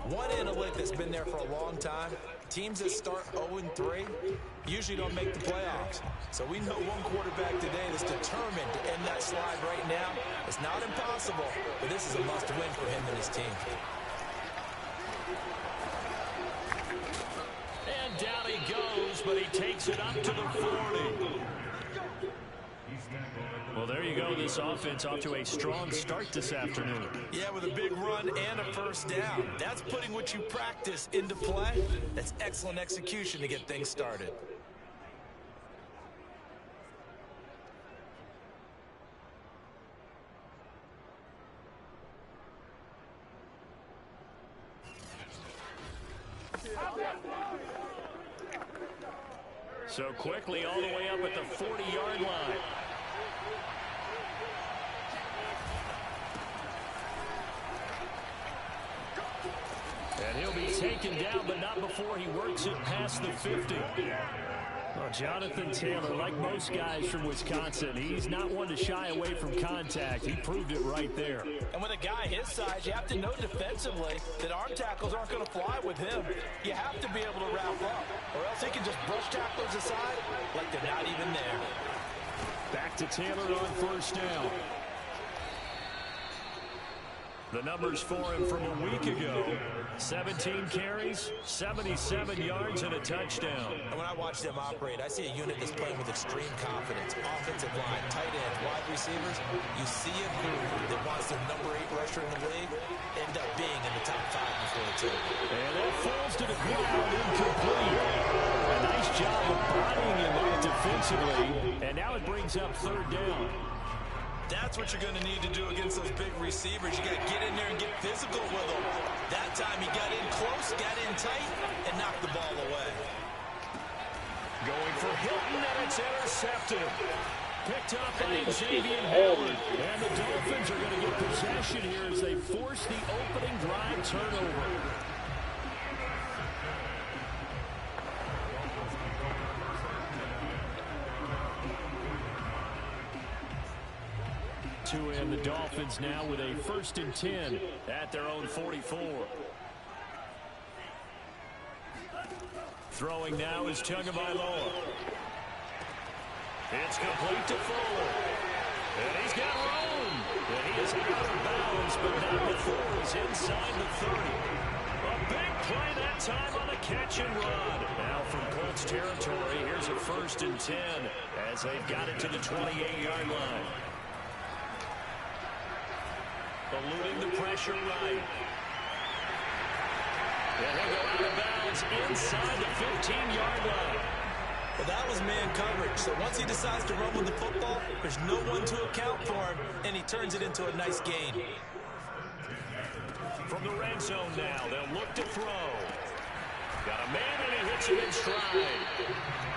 One analytic that's been there for a long time, teams that start 0-3 usually don't make the playoffs. So we know one quarterback today that's determined to end that slide right now. It's not impossible, but this is a must-win for him and his team. And down he goes, but he takes it up to the 40. Well, there you go. This offense off to a strong start this afternoon. Yeah, with a big run and a first down. That's putting what you practice into play. That's excellent execution to get things started. So quickly all the way up at the 40-yard line. And he'll be taken down, but not before he works it past the 50. Well, Jonathan Taylor, like most guys from Wisconsin, he's not one to shy away from contact. He proved it right there. And with a guy his size, you have to know defensively that arm tackles aren't going to fly with him. You have to be able to wrap up, or else he can just brush tacklers aside like they're not even there. Back to Taylor on first down. The numbers for him from a week ago: 17 carries, 77 yards, and a touchdown. And when I watch them operate, I see a unit that's playing with extreme confidence. Offensive line, tight ends, wide receivers. You see a group that wants their number 8 rusher in the league end up being in the top 5 before it's over. And that falls to the ground, incomplete. A nice job of bodying him up defensively, and now it brings up third down. That's what you're going to need to do against those big receivers. You got to get in there and get physical with them. That time he got in close, got in tight, and knocked the ball away. Going for Hilton, and it's intercepted. Picked up by Xavier Howard. And the Dolphins are going to get possession here as they force the opening drive turnover. And the Dolphins now with a 1st and 10 at their own 44. Throwing now is Tagovailoa. It's complete to Fuller. And he's got room. And he is out of bounds, but not before he's inside the 30. A big play that time on a catch and run. Now from Colts territory, here's a 1st and 10 as they've got it to the 28-yard line. Eluding the pressure right. And he'll go out of bounds inside the 15-yard line. Well, that was man coverage. So once he decides to run with the football, there's no one to account for him, and he turns it into a nice gain. From the red zone now, they'll look to throw. Got a man, and he hits him in stride.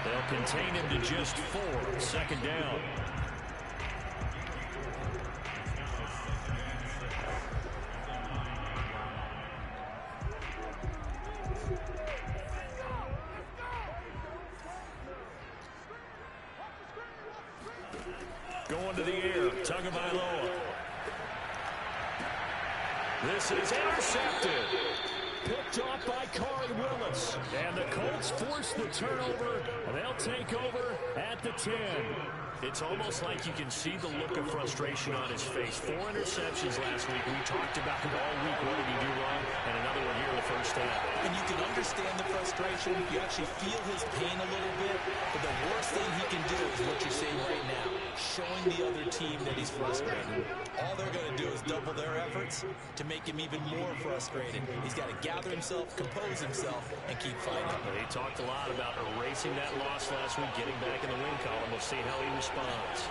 They'll contain him to just 4. 2nd down. Going to the air, Tagovailoa. This is intercepted. Picked off by Corey Willis. And the Colts force the turnover. They'll take over at the 10. It's almost like you can see the look of frustration on his face. 4 interceptions last week. We talked about it all week. What did he do wrong? And another one here in the first half. And you can understand the frustration. You actually feel his pain a little bit. But the worst thing he can do is what you're saying right now. Showing the other team that he's frustrated. All they're going to do is double their efforts to make him even more frustrated. He's got to gather himself, compose himself, and keep fighting. He talked a lot about erasing that loss last week, getting back in the win column. We'll see how he responds.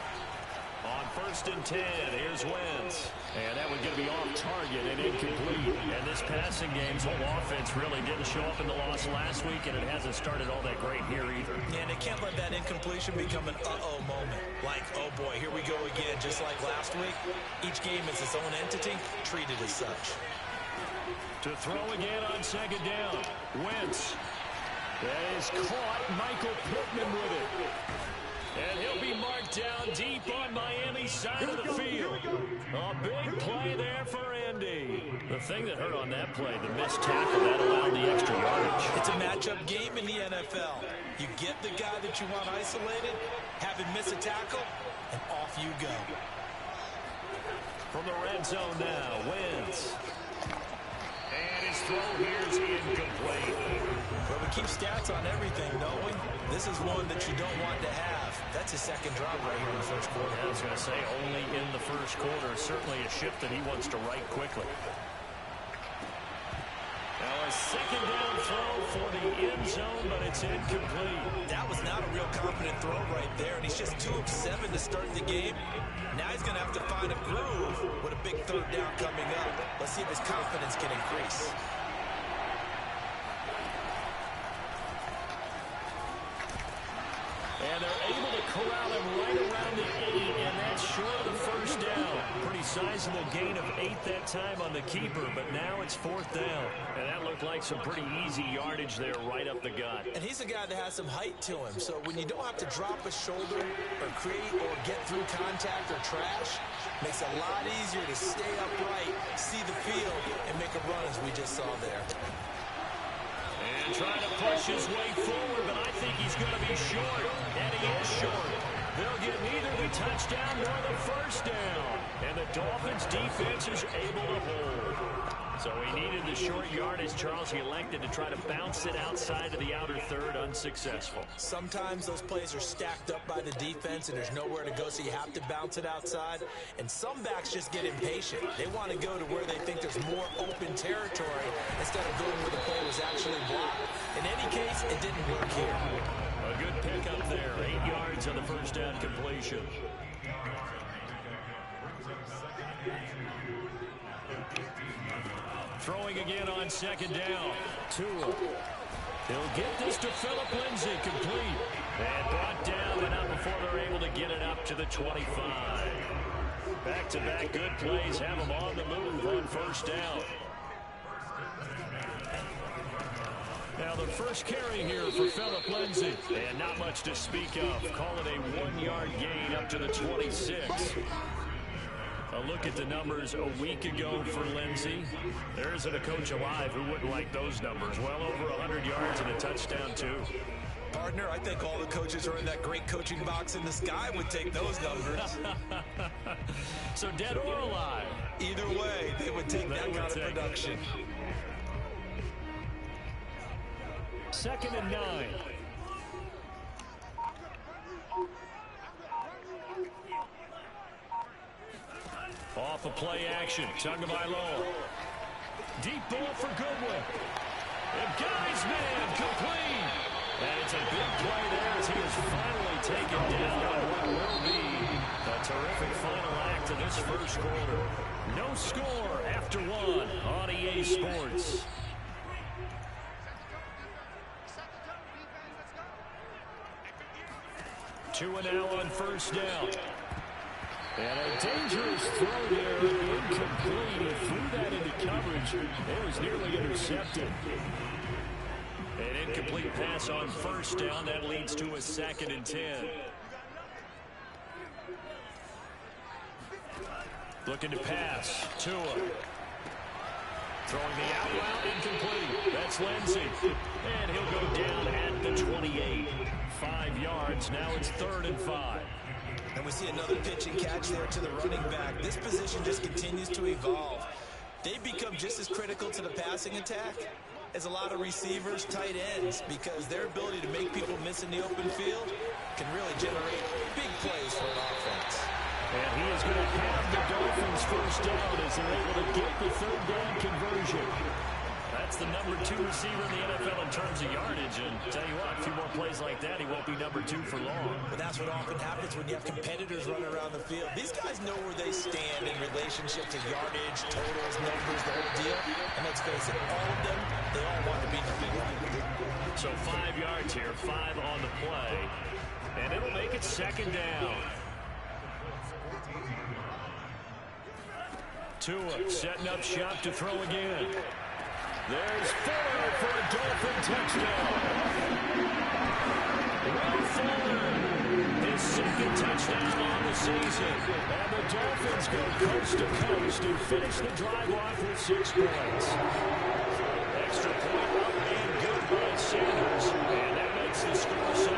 On 1st and 10, here's Wentz. And that one going to be off target and incomplete. And this passing game's whole offense really didn't show up in the loss last week, and it hasn't started all that great here either. And they can't let that incompletion become an uh-oh moment. Like, oh boy, here we go again, just like last week. Each game is its own entity, treated as such. To throw again on 2nd down, Wentz. That is caught. Michael Pittman with it. And he'll be marked down deep on Miami's side of the field. A big play there for Andy. The thing that hurt on that play, the missed tackle, that allowed the extra yardage. It's a matchup game in the NFL. You get the guy that you want isolated, have him miss a tackle, and off you go. From the red zone now, Wentz. And his throw here is incomplete. But we keep stats on everything, don't we? This is one that you don't want to have. That's a second drop right here in the first quarter. I was going to say, only in the first quarter. Certainly a shift that he wants to right quickly. Now a second down throw for the end zone, but it's incomplete. That was not a real confident throw right there, and he's just 2 of 7 to start the game. Now he's going to have to find a groove with a big third down coming up. Let's see if his confidence can increase. And they're able to corral him right around the 8, and that's short of the first down. Pretty sizable gain of 8 that time on the keeper, but now it's 4th down. And that looked like some pretty easy yardage there right up the gut. And he's a guy that has some height to him, so when you don't have to drop a shoulder or create or get through contact or trash, makes it a lot easier to stay upright, see the field, and make a run as we just saw there. And trying to push his way forward, but I think he's going to be short. And he is short. They'll get neither the touchdown nor the first down. And the Dolphins' defense is able to hold. So he needed the short yardage. Charles, he elected to try to bounce it outside of the outer third, unsuccessful. Sometimes those plays are stacked up by the defense and there's nowhere to go, so you have to bounce it outside. And some backs just get impatient. They want to go to where they think there's more open territory instead of going where the play was actually blocked. In any case, it didn't work here. A good pickup there. 8 yards on the first down completion. Throwing again on second down. Tua. He'll get this to Phillip Lindsay, complete. And brought down, but not before they're able to get it up to the 25. Back-to-back good plays have them on the move on first down. Now the first carry here for Phillip Lindsay. And not much to speak of. Call it a 1-yard gain up to the 26. A look at the numbers a week ago for Lindsay. There isn't a coach alive who wouldn't like those numbers. Well over 100 yards and a touchdown, too. Partner, I think all the coaches are in that great coaching box in the sky would take those numbers. So dead or alive? Either way, they would take that kind of production. 2nd and 9. Off a play action. Tagovailoa. Deep ball for Goodwin. And guy's man complete. And it's a big play there as he is finally taken down on what will be a terrific final act of this first quarter. No score after 1 on EA Sports. Tua now on first down. And a dangerous throw there, incomplete. He threw that into coverage. It was nearly intercepted. An incomplete pass on first down. That leads to a 2nd and 10. Looking to pass. Tua. Throwing the out route, incomplete. That's Lindsay. And he'll go down at the 28. 5 yards. Now it's 3rd and 5. And we see another pitch and catch there to the running back. This position just continues to evolve. They become just as critical to the passing attack as a lot of receivers, tight ends, because their ability to make people miss in the open field can really generate big plays for an offense. And he is going to have the Dolphins first down as they're able to get the 3rd down conversion. That's the number 2 receiver in the NFL in terms of yardage. And tell you what, a few more plays like that, he won't be number 2 for long. But that's what often happens when you have competitors running around the field. These guys know where they stand in relationship to yardage, totals, numbers, the whole deal. And let's face it, all of them, they all want to be number 1. So 5 yards here, 5 on the play. And it'll make it 2nd down. Tua setting up shop to throw again. There's Fuller for a Dolphin touchdown. Will Fuller His second touchdown on the season. And the Dolphins go coast to coast and finish the drive off with 6 points. Extra point up and good by Sanders. And that makes the score 7-0.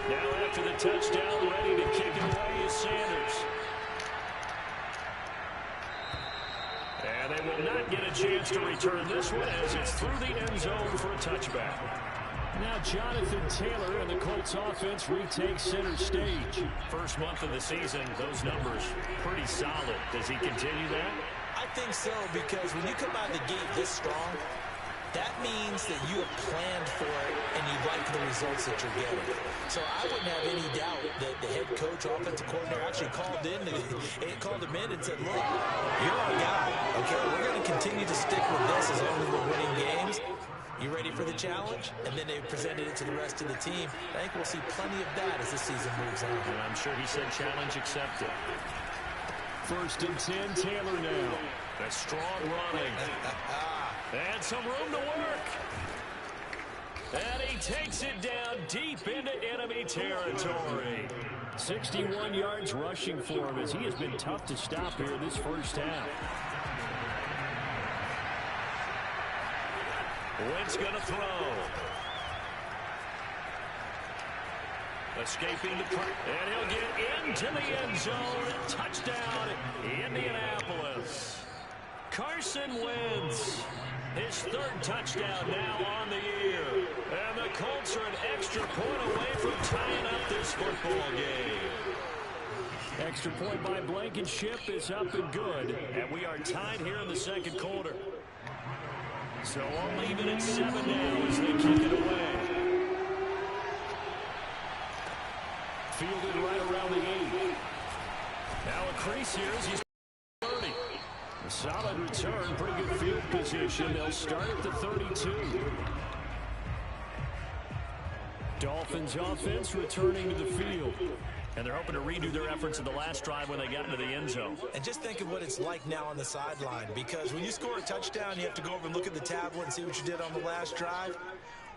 Now after the touchdown, ready to kick it away is Sanders. And they will not get a chance to return this one as it's through the end zone for a touchback. Now Jonathan Taylor and the Colts offense retake center stage. First month of the season, those numbers pretty solid. Does he continue that? I think so, because when you come out of the gate this strong, that means that you have planned for it and you like the results that you're getting. So I wouldn't have any doubt that the head coach, offensive coordinator actually called him in and said, look, you're our guy, okay? We're going to continue to stick with this as long as we're winning games. You ready for the challenge? And then they presented it to the rest of the team. I think we'll see plenty of that as the season moves on. And I'm sure he said challenge accepted. First and 10, Taylor now. A strong running. And some room to work. And he takes it down deep into enemy territory. 61 yards rushing for him as he has been tough to stop here this first half. Wentz going to throw. Escaping the pressure. And he'll get into the end zone. Touchdown, Indianapolis. Carson Wentz. His third touchdown now on the year. And the Colts are an extra point away from tying up this football game. Extra point by Blankenship is up and good. And we are tied here in the second quarter. So I'll leave it at 7 now as they kick it away. Fielded right around the 8. Now a crease here as he's 30. A solid return, pretty good field position. They'll start at the 32. Dolphins offense returning to the field. And they're hoping to redo their efforts in the last drive when they got into the end zone. And just think of what it's like now on the sideline, because when you score a touchdown, you have to go over and look at the tablet and see what you did on the last drive.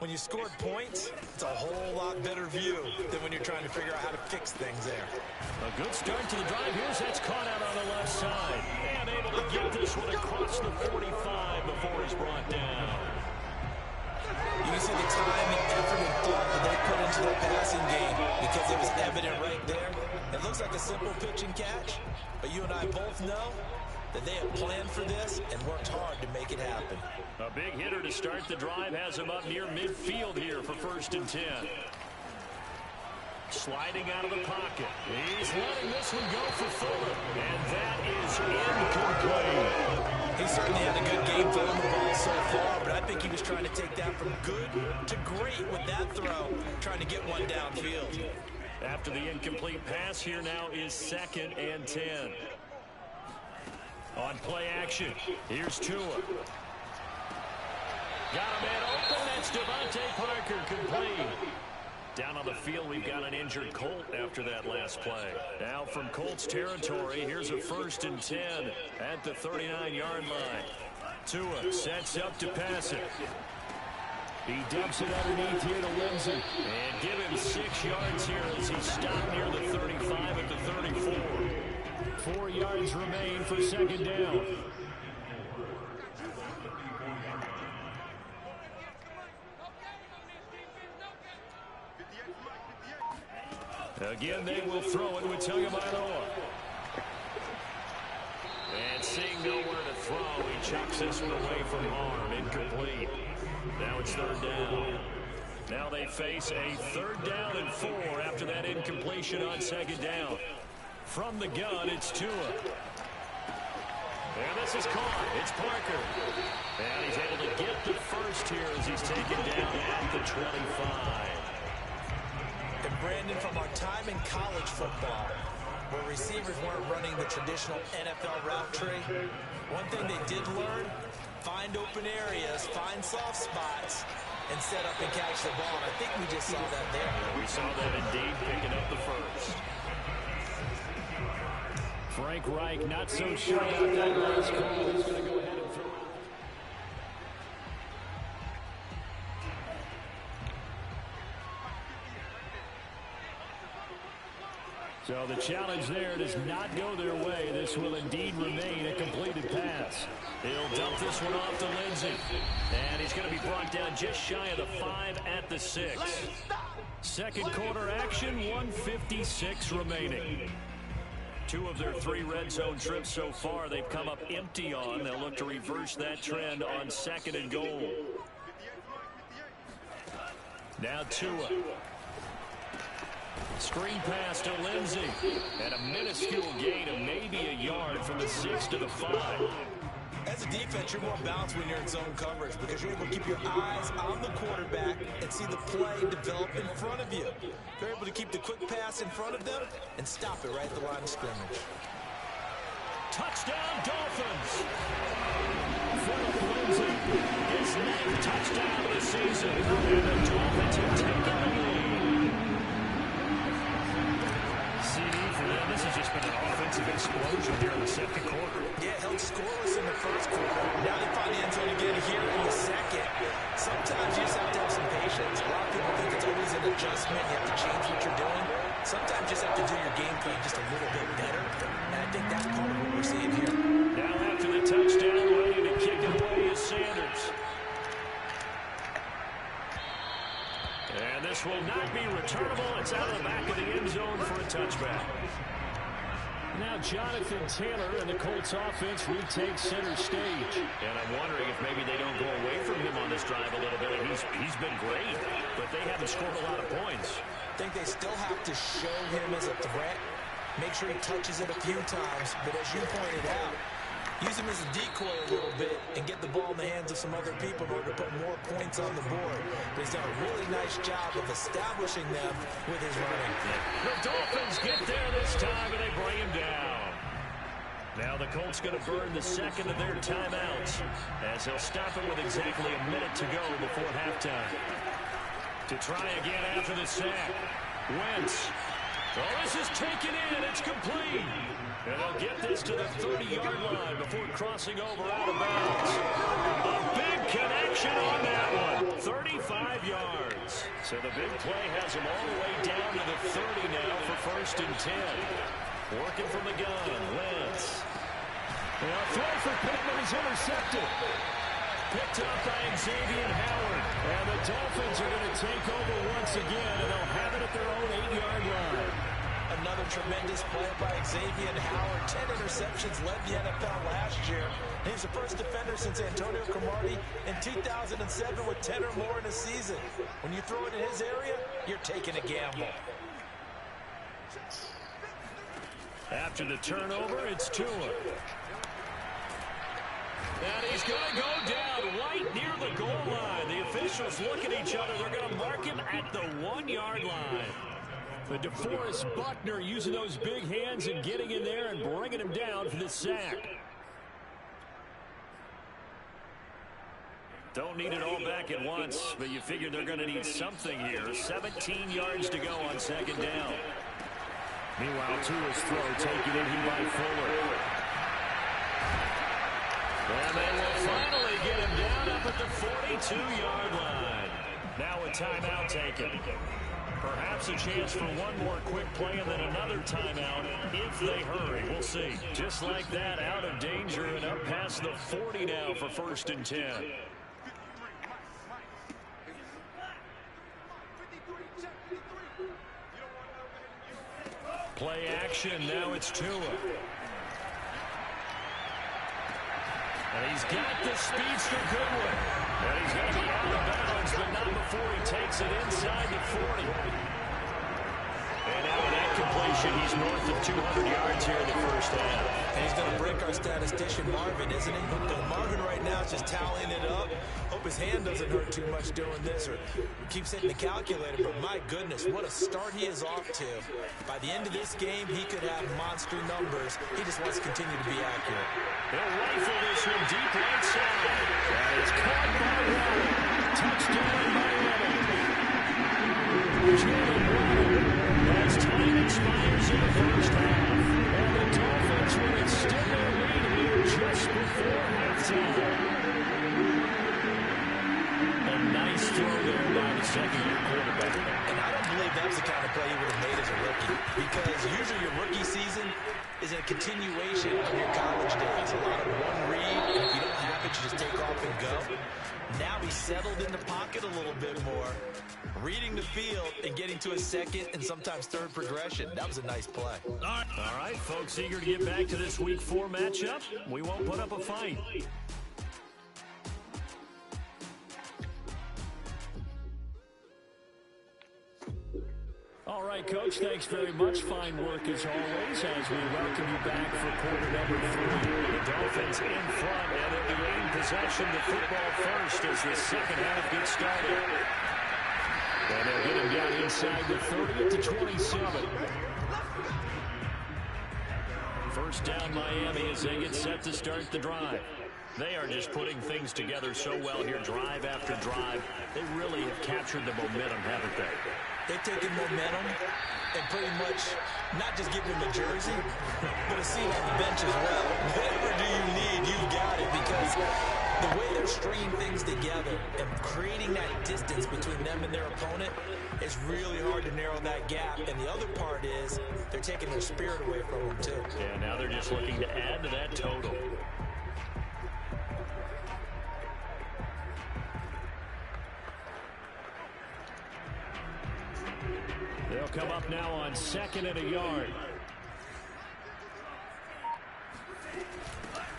When you scored points, it's a whole lot better view than when you're trying to figure out how to fix things there. A good start to the drive. Here's that's caught out on the left side. And able to get this one across the 45 before he's brought down. You can see the time and effort and thought that they put into their passing game because it was evident right there. It looks like a simple pitch and catch, but you and I both know that they have planned for this and worked hard to make it happen. A big hitter to start the drive has him up near midfield here for first and 10. Sliding out of the pocket. He's letting this one go for Fuller. And that is incomplete. He certainly had a good game throwing the ball so far, but I think he was trying to take that from good to great with that throw, trying to get one downfield. After the incomplete pass, here now is 2nd and 10. On play action, here's Tua. Got a man open, that's Devontae Parker, complete. Down on the field, we've got an injured Colt after that last play. Now from Colts territory, here's a first and 10 at the 39-yard line. Tua sets up to pass it. He dumps it underneath here to Lindsey. And give him 6 yards here as he stopped near the 35 at the 34. 4 yards remain for second down. Again, they will throw it with Tagovailoa. And seeing nowhere to throw, he chucks this one away from harm. Incomplete. Now it's third down. Now they face a 3rd down and 4 after that incompletion on second down. From the gun, it's Tua. And this is caught. It's Parker. And he's able to get the first here as he's taken down at the 25. And Brandon, from our time in college football, where receivers weren't running the traditional NFL route tree, one thing they did learn, find open areas, find soft spots, and set up and catch the ball. And I think we just saw that there. We saw that indeed, picking up the first. Frank Reich not so sure about that last call. He's going to go ahead and throw So the challenge there does not go their way. This will indeed remain a completed pass. He'll dump this one off to Lindsey. And he's going to be brought down just shy of the 5 at the 6. Second quarter action, 1:56 remaining. 2 of their 3 red zone trips so far they've come up empty on. They'll look to reverse that trend on 2nd and goal. Now Tua. Screen pass to Lindsey. And a minuscule gain of maybe a yard from the 6 to the 5. As a defense, you're more balanced when you're in zone coverage because you're able to keep your eyes on the quarterback and see the play develop in front of you. You're able to keep the quick pass in front of them and stop it right at the line of scrimmage. Touchdown, Dolphins! Phillip Lindsay, his 9th touchdown of the season. And the Dolphins have taken the lead. CD for them. This has just been an offensive explosion here in the second quarter. Yeah, held scoreless in the first quarter. Now they find the end zone again here in the second. Sometimes you just have to have some patience. A lot of people think it's always an adjustment. You have to change what you're doing. Sometimes you just have to do your game plan just a little bit better. And I think that's part of what we're seeing here. Now after the touchdown, ready to kick it away is Sanders. And this will not be returnable. It's out of the back of the end zone for a touchback. Now Jonathan Taylor and the Colts offense retake center stage. And I'm wondering if maybe they don't go away from him on this drive a little bit. He's been great, but they haven't scored a lot of points. I think they still have to show him as a threat. Make sure he touches it a few times. But as you pointed out, use him as a decoy a little bit and get the ball in the hands of some other people in order to put more points on the board. But he's done a really nice job of establishing them with his running. The Dolphins get there this time, and they bring him down. Now the Colts going to burn the second of their timeouts as they'll stop it with exactly a minute to go before halftime. To try again after the sack. Wentz. Oh, this is taken in. It's complete. And they'll get this to the 30-yard line before crossing over out of bounds. A big connection on that one. 35 yards. So the big play has them all the way down to the 30 now for 1st and 10. Working from the gun. Wentz. And a throw for Pittman is intercepted. Picked up by Xavier Howard. And the Dolphins are going to take over once again, and they'll have it at their own 8-yard line. Another tremendous play by Xavier Howard. 10 interceptions, led the NFL last year. He's the first defender since Antonio Cromartie in 2007 with 10 or more in a season. When you throw it in his area, you're taking a gamble. After the turnover, it's Tua. And he's going to go down right near the goal line. The officials look at each other. They're going to mark him at the 1-yard line. But DeForest Buckner using those big hands and getting in there and bringing him down for the sack. Don't need it all back at once, but you figure they're going to need something here. 17 yards to go on 2nd down. Meanwhile, Tua's throw taken in by Fuller. And they will finally get him down up at the 42-yard line. Now a timeout taken. Perhaps a chance for one more quick play and then another timeout if they hurry. We'll see. Just like that, out of danger and up past the 40 now for 1st and 10. Play action. Now it's Tua. And he's got the speedster Goodwin. And he's going to be out of bounds, but not before he takes it inside the 40. And out of that completion, he's north of 200 yards here in the first half. And he's going to break our statistician Marvin, isn't he? Because Marvin right now is just tallying it up. Hope his hand doesn't hurt too much doing this or keeps hitting the calculator. But my goodness, what a start he is off to. By the end of this game, he could have monster numbers. He just wants to continue to be accurate. They'll rifle this one deep right side. That is caught by Waddle. Touchdown Miami. Jalen Waddle. As time expires in the first half. And the Dolphins will extend their lead here just before halftime. A nice throw there by the second-year quarterback. And I don't believe that was the kind of play he would have made as a rookie. because usually your rookie season is a continuation of your college days. A lot of one read, and if you don't have it, you just take off and go. Now he's settled in the pocket a little bit more, reading the field and getting to a second and sometimes third progression. That was a nice play. All right, folks, eager to get back to this Week 4 matchup. We won't put up a fight. All right, Coach, thanks very much. Fine work as always as we welcome you back for quarter number 3. The Dolphins in front, and they'll be in possession of the football first as the second half gets started. And they'll get him down inside the 30 at the 27. First down, Miami, as they get set to start the drive. They are just putting things together so well here, drive after drive. They really have captured the momentum, haven't they? They've taken momentum and pretty much not just given them a jersey, but a seat on the bench as well. Whatever do you need, you've got it, because the way they're stringing things together and creating that distance between them and their opponent is really hard to narrow that gap. And the other part is they're taking their spirit away from them, too. Yeah, now they're just looking to add to that total. They'll come up now on 2nd and a yard.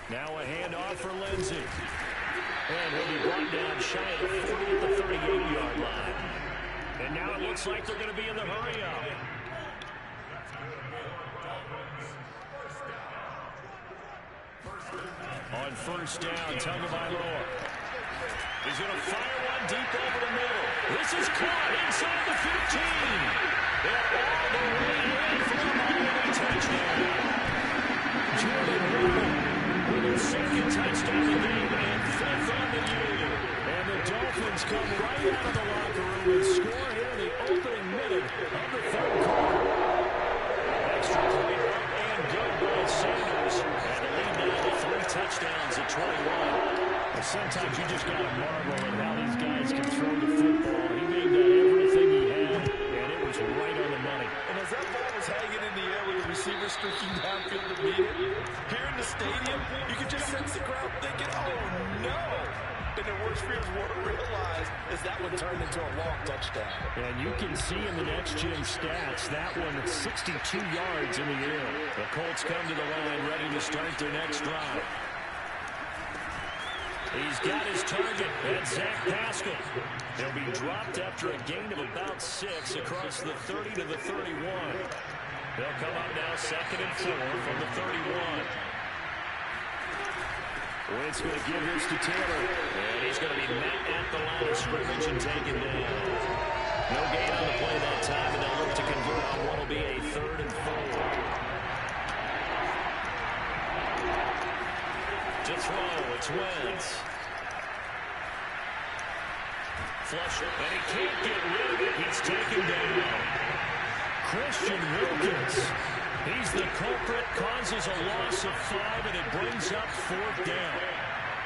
Now a handoff for Lindsey. And he'll be brought down shy of the 40 at the 38-yard line. And now it looks like they're going to be in the hurry-up. On first down, Tagovailoa. He's going to fire one deep over the middle. This is caught inside the 15. They're all the way in for a Miami touchdown. Jordan Reed with his second touchdown of the game and 5th on the year. And the Dolphins come right out of the locker room and score here in the opening minute of the 3rd quarter. Extra point and good by Sanders. And the lead now to 3 touchdowns at 21. Sometimes you just got to marvel at how these guys can throw the football. He made that everything he had, and it was right on the money. And as that ball was hanging in the air with the receiver streaking downfield to meet it, here in the stadium, you could just sense the crowd thinking, oh, no. And the worst fears won't realize as that one turned into a long touchdown. And you can see in the next-gen stats, that one at 62 yards in the air. The Colts come to the line ready to start their next drive. He's got his target. That's Zach Pascal. He'll be dropped after a gain of about 6 across the 30 to the 31. They'll come up now 2nd and 4 from the 31. Wentz going to give this to Taylor. And he's going to be met at the line of scrimmage and taken down. No gain on the play that time, and they'll look to convert on what will be a 3rd and 4. To throw, it's Wentz. Flush, and he can't get rid of it. He's taken down. Christian Wilkins. He's the culprit, causes a loss of 5, and it brings up 4th down.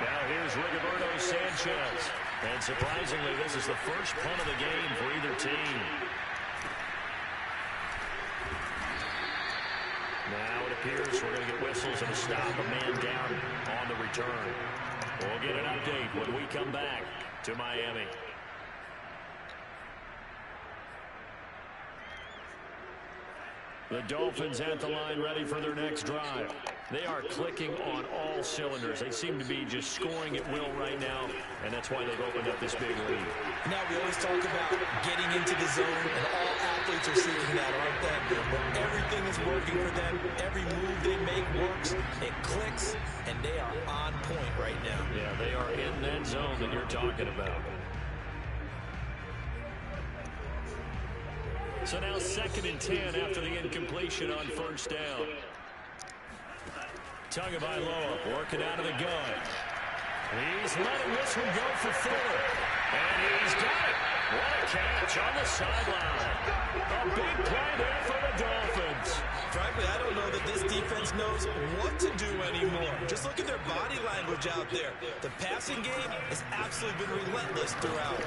Now here's Rigoberto Sanchez. And surprisingly, this is the first punt of the game for either team. Now it appears we're going to get whistles and a stop, a man down on the return. We'll get an update when we come back to Miami. The Dolphins at the line ready for their next drive. They are clicking on all cylinders. They seem to be just scoring at will right now, and that's why they've opened up this big lead. Now, we always talk about getting into the zone, and all athletes are seeking that, aren't they? But everything is working for them. Every move they make works. It clicks, and they are on point right now. Yeah, they are in that zone that you're talking about. So now 2nd and 10 after the incompletion on first down. Tagovailoa working out of the gun. He's letting this one go for Fuller. And he's got it. What a catch on the sideline. A big play there for the Dolphins. Frankly, I don't know that this defense knows what to do anymore. Just look at their body language out there. The passing game has absolutely been relentless throughout.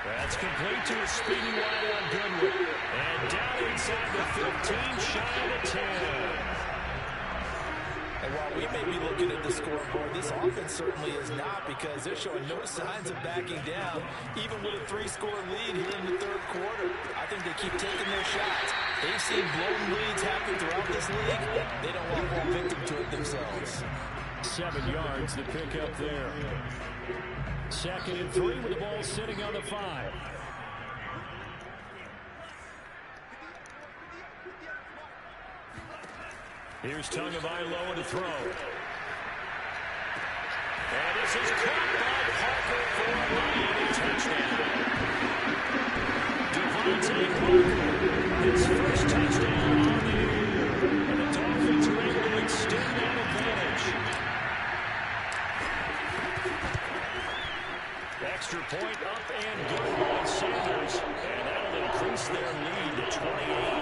That's complete to a speedy wide on Goodwin. And down inside the 15, shy of the 10. And while we may be looking at the scoreboard, this offense certainly is not, because they're showing no signs of backing down, even with a 3-score lead here in the third quarter. I think they keep taking their shots. They've seen blown leads happen throughout this league. They don't want to fall victim to it themselves. 7 yards to pick up there. 2nd and 3 with the ball sitting on the 5. Here's Tagovailoa to throw. And this is caught by Parker for a Miami touchdown. Devontae Parker, his first touchdown on the year. And the Dolphins are able to extend that advantage. Extra point up and good by Sanders. And that'll increase their lead to 28.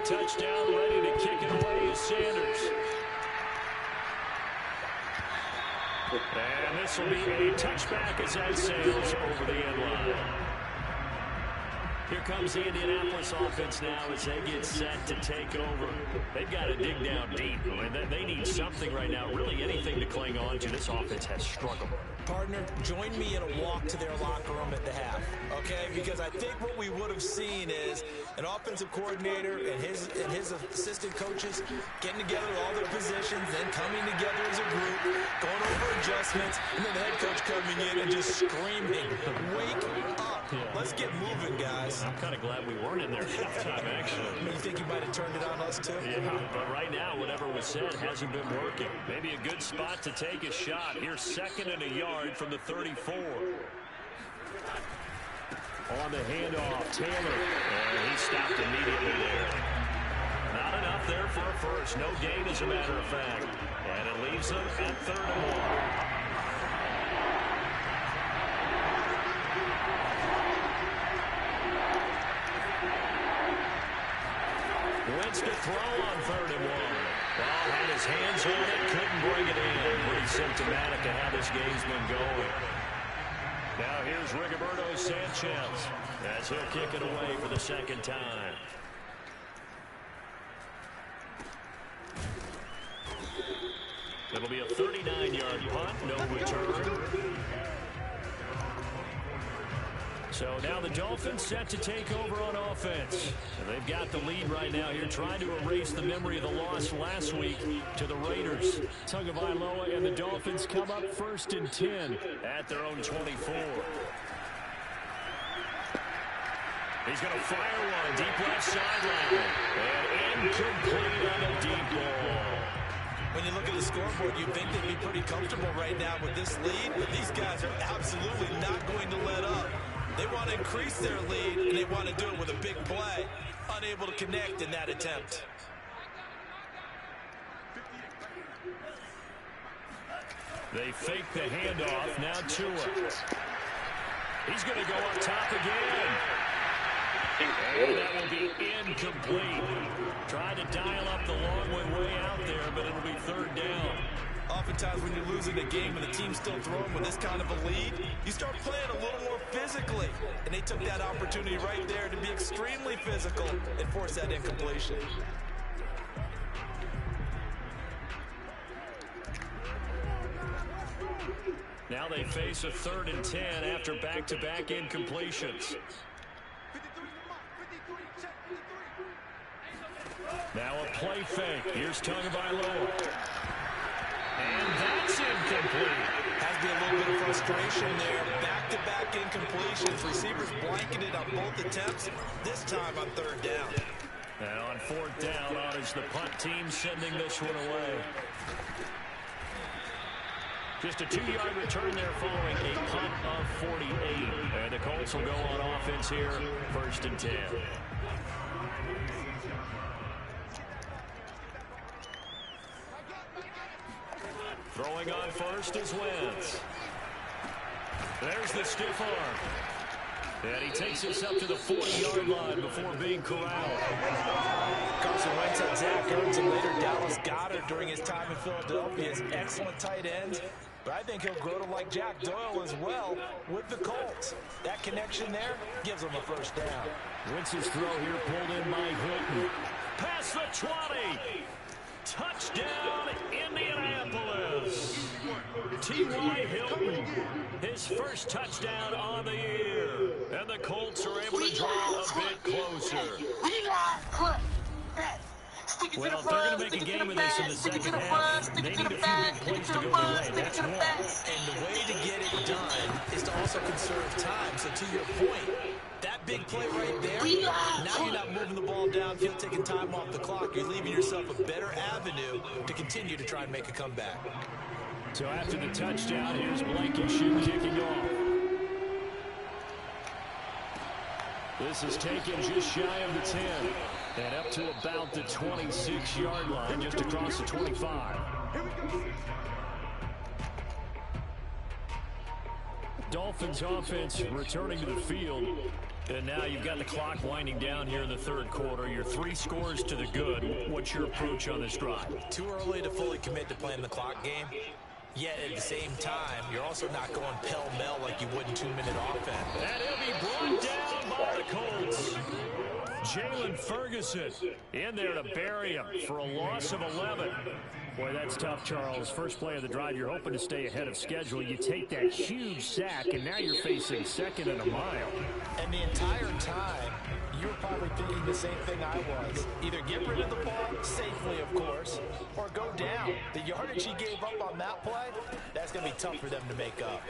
Touchdown, ready to kick it away is Sanders. And this will be a touchback as that sails over the end line. Here comes the Indianapolis offense now as they get set to take over. They've got to dig down deep. I mean, they need something right now, really anything to cling on to. This offense has struggled. Partner, join me in a walk to their locker room at the half, okay? Because I think what we would have seen is an offensive coordinator and his assistant coaches getting together all their positions, then coming together as a group, going over adjustments, and then the head coach coming in and just screaming, "Wake up! Let's get moving, guys." I'm kind of glad we weren't in there at halftime, actually. You think you might have turned it on us, too? Yeah, but right now, whatever was said hasn't been working. Maybe a good spot to take a shot. Here's 2nd and a yard from the 34. On the handoff, Taylor. And he stopped immediately there. Not enough there for a first. No gain, as a matter of fact. And it leaves them at 3rd and 1. Wentz to throw on 3rd and 1. Ball had his hands on it, couldn't bring it in. Pretty symptomatic of how this game's been going. Now here's Rigoberto Sanchez as he'll kick it away for the 2nd time. It'll be a 39-yard punt, no return. So now the Dolphins set to take over on offense. And they've got the lead right now here, trying to erase the memory of the loss last week to the Raiders. Tagovailoa and the Dolphins come up 1st and 10 at their own 24. He's going to fire one deep left sideline. And incomplete on a deep ball. When you look at the scoreboard, you'd think they'd be pretty comfortable right now with this lead, but these guys are absolutely not going to let up. They want to increase their lead, and they want to do it with a big play. Unable to connect in that attempt. They fake the handoff. Now Tua. He's going to go up top again. And that will be incomplete. Tried to dial up the long way out there, but it'll be 3rd down. Oftentimes when you're losing a game and the team's still throwing with this kind of a lead, you start playing a little more physically. And they took that opportunity right there to be extremely physical and force that incompletion. Now they face a 3rd and 10 after back-to-back incompletions. Now a play fake. Here's Tagovailoa. And that's incomplete. Has to be a little bit of frustration there. Back-to-back incompletions. Receivers blanketed on both attempts. This time on 3rd down. And on 4th down, honors the punt team sending this one away. Just a 2-yard return there following a punt of 48. And the Colts will go on offense here, 1st and 10. Throwing on first is Wentz. There's the stiff arm. And he takes us up to the 40-yard line before being corralled. Carson Wentz had Zach Ertz and later Dallas Goedert during his time in Philadelphia as excellent tight ends. But I think he'll grow to like Jack Doyle as well with the Colts. That connection there gives him a first down. Wentz's throw here pulled in by Hilton. Past the 20. Touchdown, Indianapolis. T.Y. Hilton, his first touchdown on the year. And the Colts are able to draw a bit closer. Well, if they're going to make a game of this in the second half, they need a few big plays to go their way. That's one. And the way to get it done is to also conserve time. So to your point, that big play right there, now you're not moving the ball downfield, taking time off the clock. You're leaving yourself a better avenue to continue to try and make a comeback. So after the touchdown, here's Blankenship kicking off. This is taken just shy of the 10. And up to about the 26-yard line, just across the 25. Dolphins offense returning to the field. And now you've got the clock winding down here in the third quarter. You're 3 scores to the good. What's your approach on this drive? Too early to fully commit to playing the clock game. Yet at the same time, you're also not going pell-mell like you would in 2-minute offense. And he'll be brought down by the Colts. Jalen Ferguson in there to bury him for a loss of 11. Boy, that's tough, Charles. First play of the drive, you're hoping to stay ahead of schedule. You take that huge sack, and now you're facing second and a mile. And the entire time, you were probably thinking the same thing I was. Either get rid of the ball, safely of course, or go down. The yardage he gave up on that play, that's going to be tough for them to make up.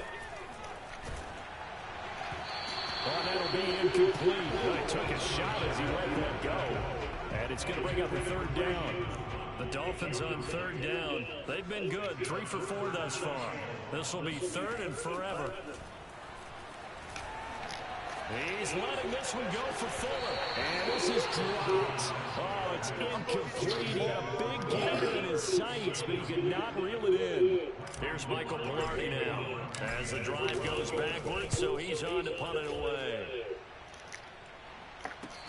Well, that'll be incomplete. He took a shot as he let that go. And it's going to bring up a third down. The Dolphins on third down. They've been good, 3 for 4 thus far. This will be third and forever. He's letting this one go for Fuller. And this is dropped. Oh, it's incomplete. He had a big gainer in his sights, but he could not reel it in. Here's Michael Palardy now as the drive goes backwards, so he's on to punt it away.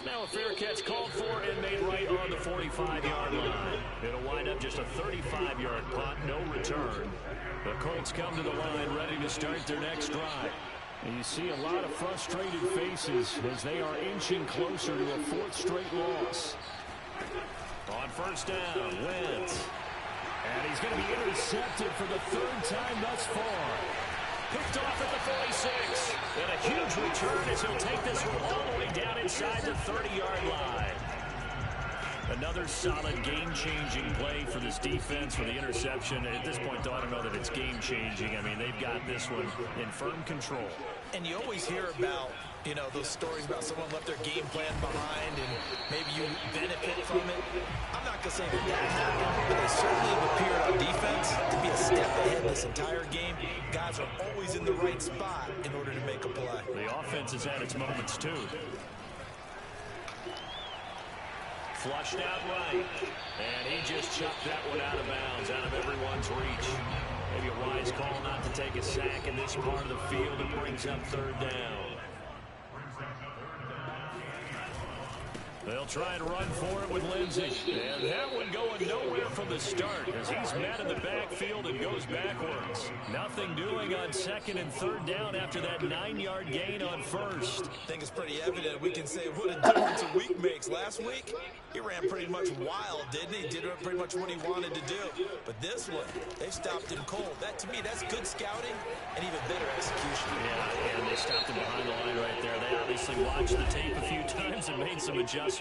Now a fair catch called for and made right on the 45-yard line. It'll wind up just a 35-yard punt, no return. The Colts come to the line ready to start their next drive. And you see a lot of frustrated faces as they are inching closer to a 4th straight loss. On first down, Wentz. And he's going to be intercepted for the 3rd time thus far. Picked off at the 46. And a huge return as he'll take this one all the way down inside the 30-yard line. Another solid game-changing play for this defense for the interception. At this point, though, I don't know that it's game-changing. I mean, they've got this one in firm control. And you always hear about, you know, those stories about someone left their game plan behind and maybe you benefit from it. I'm not going to say that happened, but they certainly have appeared on defense to be a step ahead this entire game. Guys are always in the right spot in order to make a play. The offense has had its moments, too. Flushed out right. And he just chucked that one out of bounds, out of everyone's reach. Maybe a wise call not to take a sack in this part of the field. It brings up third down. They'll try and run for it with Lindsey. And that one going nowhere from the start as he's met in the backfield and goes backwards. Nothing doing on second and third down after that 9-yard gain on first. I think it's pretty evident we can say what a difference a week makes. Last week, he ran pretty much wild, didn't he? Did pretty much what he wanted to do. But this one, they stopped him cold. That, to me, that's good scouting and even better execution. Yeah, and they stopped him behind the line right there. They obviously watched the tape a few times and made some adjustments.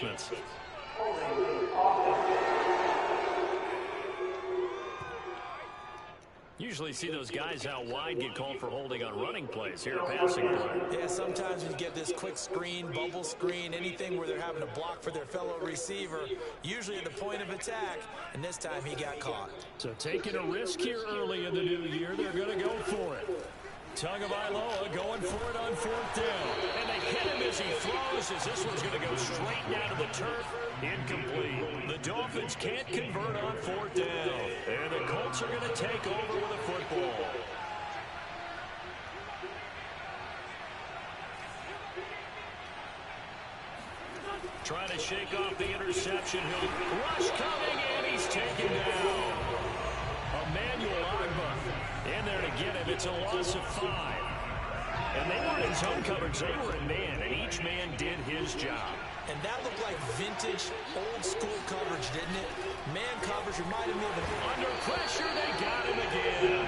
Usually see those guys out wide get called for holding on running plays. Here, a passing play. Yeah, sometimes when you get this quick screen, bubble screen, anything where they're having to block for their fellow receiver, usually at the point of attack, and this time he got caught. So taking a risk here early in the new year, they're going to go for it. Tagovailoa going for it on 4th down. And they hit him as he throws, as this one's going to go straight down to the turf. Incomplete. The Dolphins can't convert on 4th down. And the Colts are going to take over with a football. Trying to shake off the interception. He'll rush coming, and he's taken down. Emmanuel Agba in there to get him. It's a loss of 5. And they weren't in zone coverage. They were in man, and each man did his job. And that looked like vintage, old-school coverage, didn't it? Man coverage reminded me of an... Under pressure, they got him again.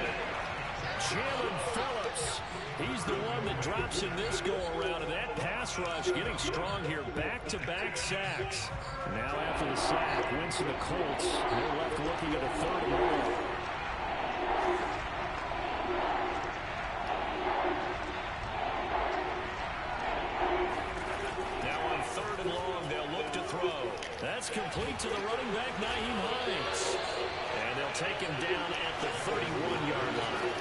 Jalen Phillips. He's the one that drops in this go-around, and that pass rush getting strong here. Back-to-back sacks. Now after the sack, Winston the Colts. They're left looking at a 3rd and long. That's complete to the running back, Nyheim Hines. And they'll take him down at the 31-yard line.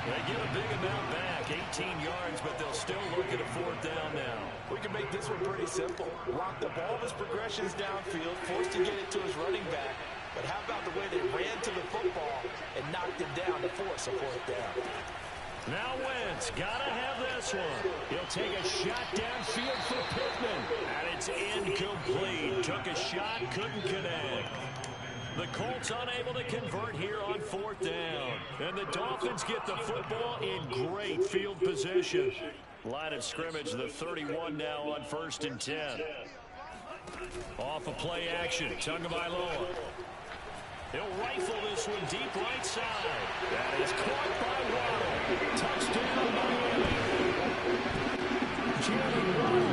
They get a big amount back, 18 yards, but they'll still look at a 4th down now. We can make this one pretty simple. Lock up all of his progressions downfield, forced to get it to his running back. But how about the way they ran to the football and knocked him down to force a 4th down? Now Wentz, gotta have this one. He'll take a shot downfield for Pittman. And it's incomplete. Took a shot, couldn't connect. The Colts unable to convert here on 4th down. And the Dolphins get the football in great field position. Line of scrimmage, the 31 now on 1st and 10. Off of play action, Tagovailoa. He'll rifle this one deep right side. That is caught by Waddle. Touchdown, Miami. Jalen Waddle,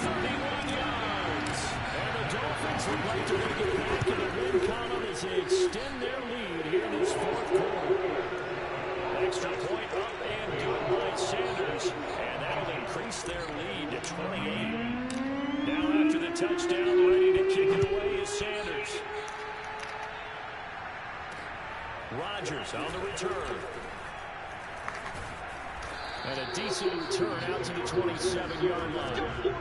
31 yards. And the Dolphins would like to make it back in the win column as they extend their lead here in this 4th quarter. Extra point up and good by Sanders. And that'll increase their lead to 28. Now after the touchdown, ready to kick it away is Sanders. Rodgers on the return. And a decent return out to the 27-yard line.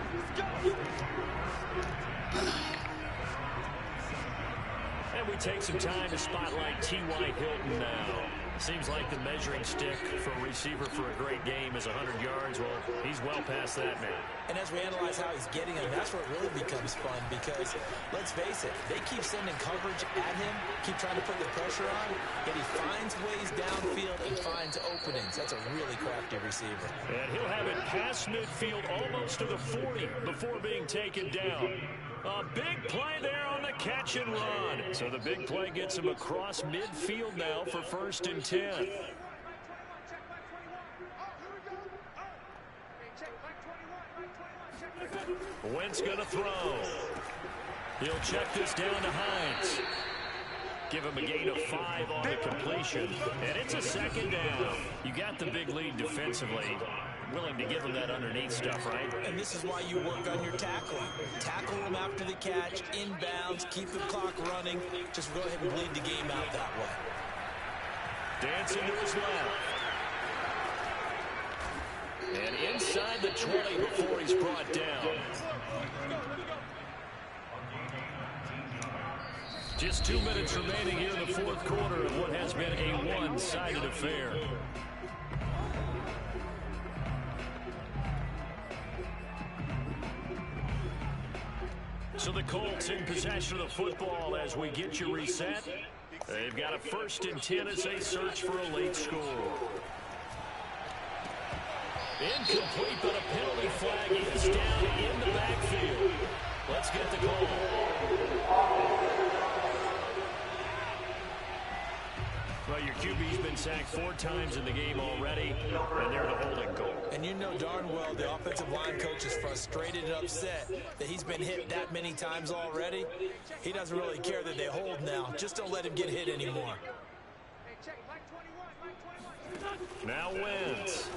And we take some time to spotlight T.Y. Hilton now. Seems like the measuring stick for a receiver for a great game is 100 yards. Well, he's well past that now. And as we analyze how he's getting them, that's where it really becomes fun because, let's face it, they keep sending coverage at him, keep trying to put the pressure on, yet he finds ways downfield and finds openings. That's a really crafty receiver. And he'll have it past midfield almost to the 40 before being taken down. A big play there on the catch and run. So the big play gets him across midfield now for 1st and 10. Wentz going to throw. He'll check this down to Hines. Give him a gain of 5 on the completion. And it's a 2nd down. You got the big lead defensively. Willing to give him that underneath stuff, right? And this is why you work on your tackling. Tackle him after the catch, inbounds, keep the clock running. Just go ahead and bleed the game out that way. Dancing to his left. And inside the 20 before he's brought down. Just 2 minutes remaining here in the 4th quarter of what has been a one-sided affair. So the Colts in possession of the football as we get you reset. They've got a 1st and 10 as they search for a late score. Incomplete, but a penalty flag is down in the backfield. Let's get the call. Well, your QB's been sacked 4 times in the game already, and they're the holding goal. And you know darn well the offensive line coach is frustrated and upset that he's been hit that many times already. He doesn't really care that they hold now. Just don't let him get hit anymore. Now Wentz.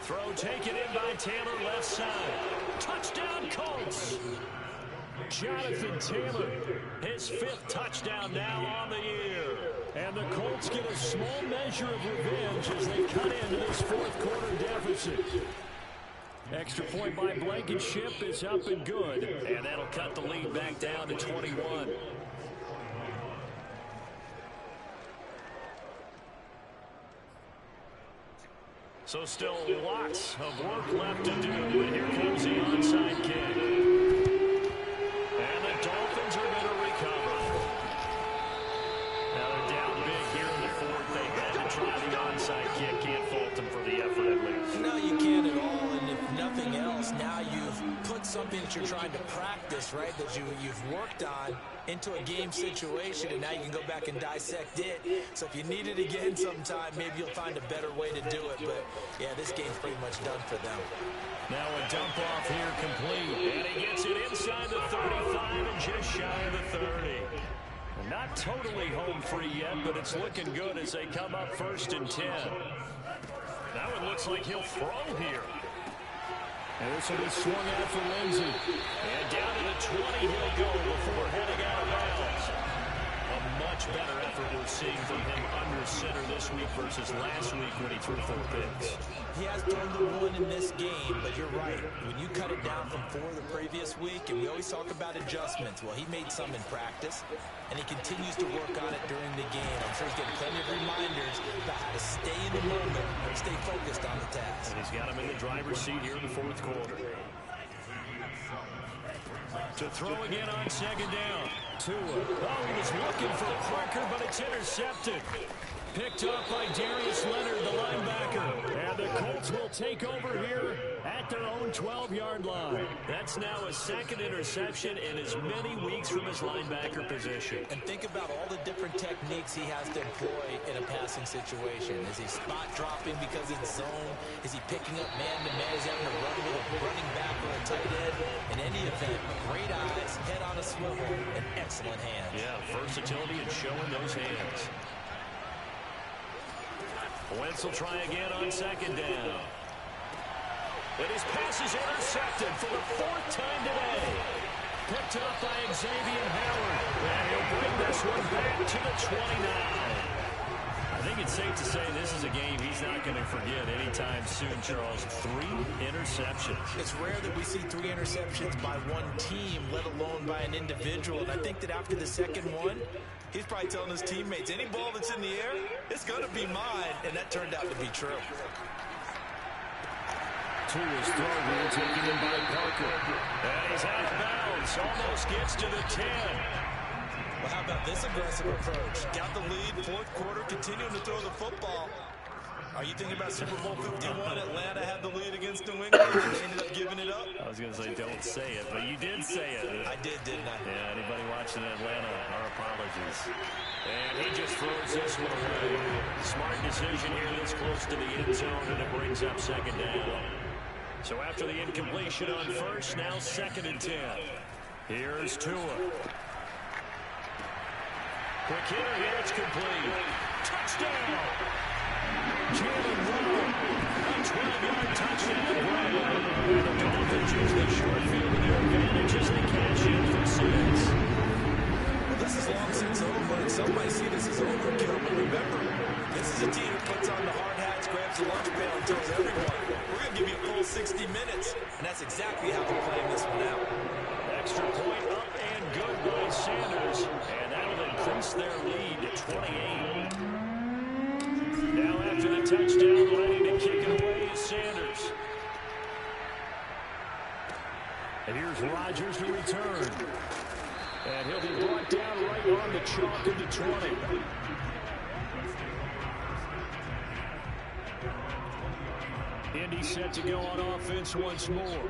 Throw taken in by Taylor, left side. Touchdown, Colts. Jonathan Taylor, his 5th touchdown now on the year. And the Colts get a small measure of revenge as they cut into this 4th quarter deficit. Extra point by Blankenship is up and good. And that'll cut the lead back down to 21. So still lots of work left to do. And here comes the onside kick. that you're trying to practice, right, that you've worked on into a game situation, and now you can go back and dissect it. So if you need it again sometime, maybe you'll find a better way to do it. But, yeah, this game's pretty much done for them. Now a dump off here complete. And he gets it inside the 35 and just shy of the 30. Not totally home free yet, but it's looking good as they come up 1st and 10. Now it looks like he'll throw here. And this will be swung out for Lindsey. And down to the 20 he'll go before heading out of bounds. A much better effort we're seeing from him under center this week versus last week when he threw 4 picks. He has thrown the 1 in this game, but you're right. When you cut it down from 4 the previous week, and we always talk about adjustments, well, he made some in practice, and he continues to work on it during the game. I'm sure he's getting plenty of reminders about how to stay in the moment and stay focused on the task. And he's got him in the driver's seat here in the 4th quarter. To throw again on 2nd down. Tua. Oh, he was looking for Parker, but it's intercepted. Picked up by Darius Leonard, the linebacker. And the Colts will take over here at their own 12-yard line. That's now a 2nd interception in as many weeks from his linebacker position. And think about all the different techniques he has to employ in a passing situation. Is he spot dropping because it's zone? Is he picking up man-to-man? Is he having to run with a running back or a tight end? In any event, great eyes, head on a swivel, and excellent hands. Yeah, versatility and showing those hands. Wentz will try again on 2nd down. And his pass is intercepted for the 4th time today. Picked up by Xavier Howard. And he'll bring this one back to the 29. I think it's safe to say this is a game he's not going to forget anytime soon, Charles. 3 interceptions. It's rare that we see 3 interceptions by one team, let alone by an individual. And I think that after the 2nd one, he's probably telling his teammates, any ball that's in the air, it's going to be mine. And that turned out to be true. Tua's throw here taken in by Parker. And he's out of bounds. Almost gets to the 10. Well, how about this aggressive approach? Got the lead, 4th quarter, continuing to throw the football. Are you thinking about Super Bowl 51? Atlanta had the lead against New England, and they ended up giving it up? I was going to say don't say it, but you did say it. I did, didn't I? Yeah, anybody watching Atlanta, our apologies. And he just throws this one away. Smart decision here this close to the end zone, and it brings up 2nd down. So after the incompletion on 1st, now 2nd and 10. Here's Tua. Quick hitter here, it's complete. Touchdown! Jalen Waddle, a 12-yard touchdown run. And the Dolphins use the short field to their advantage as they cash in for 6. Well, this is long since over, and some might see this as overkill, but remember, this is a team who puts on the hard hats, grabs the lunch pail, and tells everyone, we're going to give you a full 60 minutes. And that's exactly how they're playing this one out. Extra point up and good by Sanders. And that'll increase their lead to 28. Now after the touchdown, ready to kick it away is Sanders. And here's Rodgers to return. And he'll be brought down right on the chalk of the 20. Indy set to go on offense once more.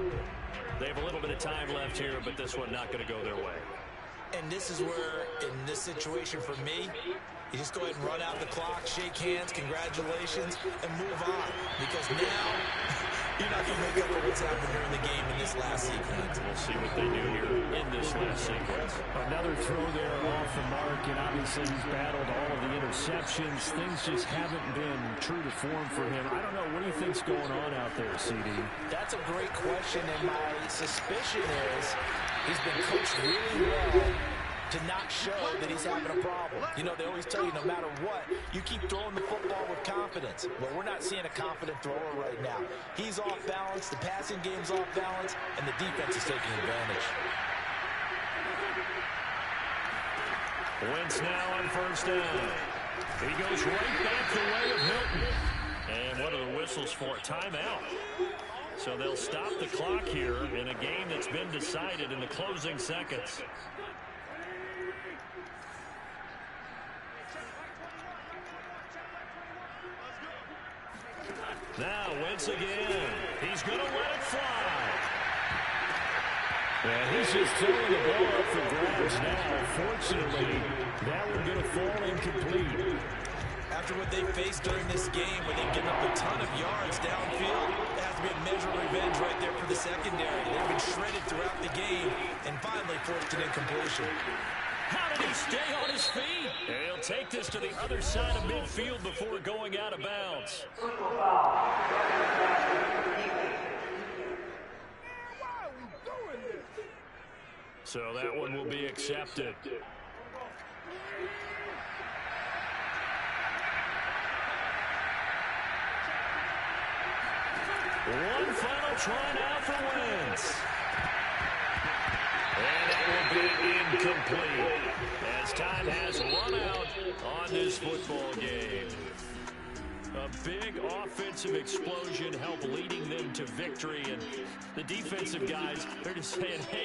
They have a little bit of time left here, but this one not going to go their way. And this is where, in this situation for me, you just go ahead and run out the clock, shake hands, congratulations, and move on. Because now, you're not going to make up for what's happened during the game in this last sequence. We'll see what they do here in this last sequence. Another throw there off the mark, and obviously he's battled all of the interceptions. Things just haven't been true to form for him. I don't know. What do you think's going on out there, CD? That's a great question, and my suspicion is he's been coached really well to not show that he's having a problem. You know, they always tell you no matter what, you keep throwing the football with confidence. Well, we're not seeing a confident thrower right now. He's off balance, the passing game's off balance, and the defense is taking advantage. Wentz now on 1st down. He goes right back the way of Hilton. And what are the whistles for? Timeout. So they'll stop the clock here in a game that's been decided in the closing seconds. Now Wentz again. He's going to let it fly. And he's just throwing the ball up for grabs now. Fortunately, that one going to fall incomplete. After what they faced during this game, where they've given up a ton of yards downfield, it has to be a measure of revenge right there for the secondary. They've been shredded throughout the game and finally forced an incompletion. How did he stay on his feet? And he'll take this to the other side of midfield before going out of bounds. So that one will be accepted. One final try now for Wentz. And that will be incomplete as time has run out on this football game. A big offensive explosion helped leading them to victory. And the defensive guys, they're just saying, hey,